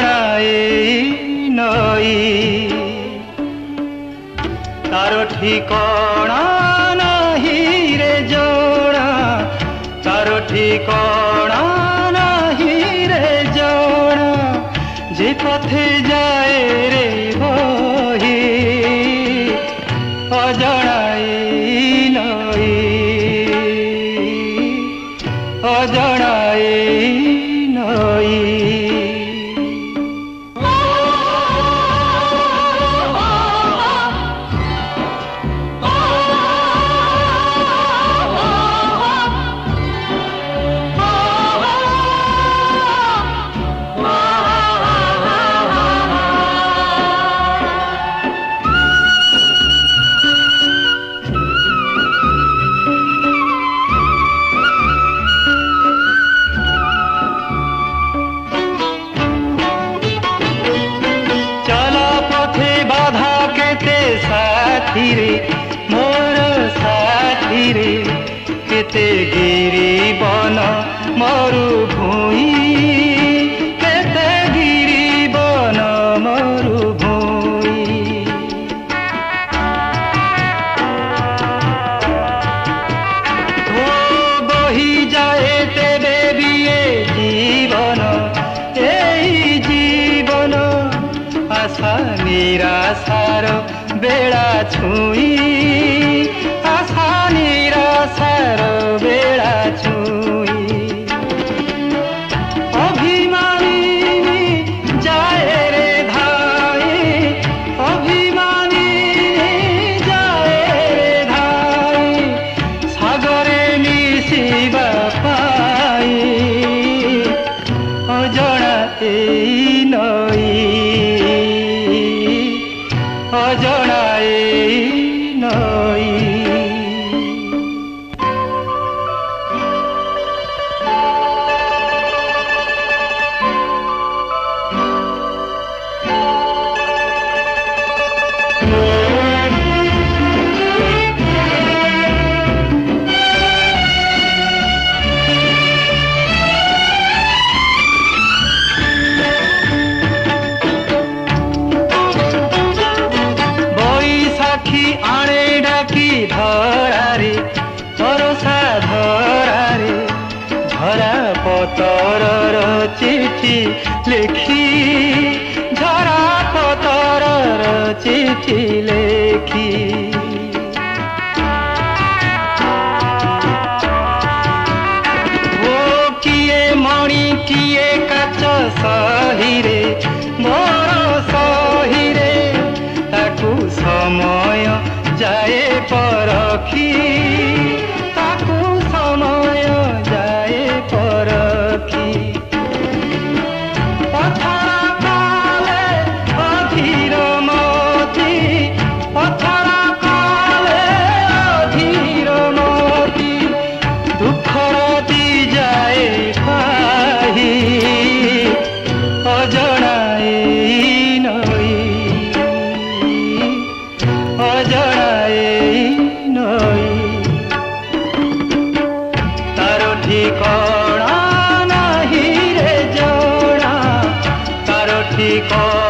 ଅଜଣାଏ ନଈ ତାର ଠିକଣା ନାହିଁ ରେ ଜଣା ତାର ଠିକଣା ନାହିଁ ରେ ଜଣା যে পথে যায় রে বহি অজଣାଏ নଈ অজଣାଏ নଈ मोर साथी रे केते गिरी बन मरुभूमि केते गिरी बन मरुभूमि ओ बही जाए तेबे भी ए जीवन एई जीवन आशा निराशार बेला छुई आशा निराशार बेला छुई अभिमानी जाए रे धाई अभिमानी जाए रे धाई सागरे मिशिबा पाई अजଣାए नई অজଣାए নই आणे डाकी धरारे भरोसा धरारे झरा पतरर चिठी लेखी झरा पतरर चिठी लेखी ओ किए मणि किए काच सहीरे मोर सहीरे ताकू समय जाए परखी ताकू समय जाए परखी पथरा काले अधीर मती पथरा काले अधीर मती दुख राति जाए पाही अजଣାए नई অজଣାए নই তার ঠিকনা নাহি রে জଣା তার ঠিকনা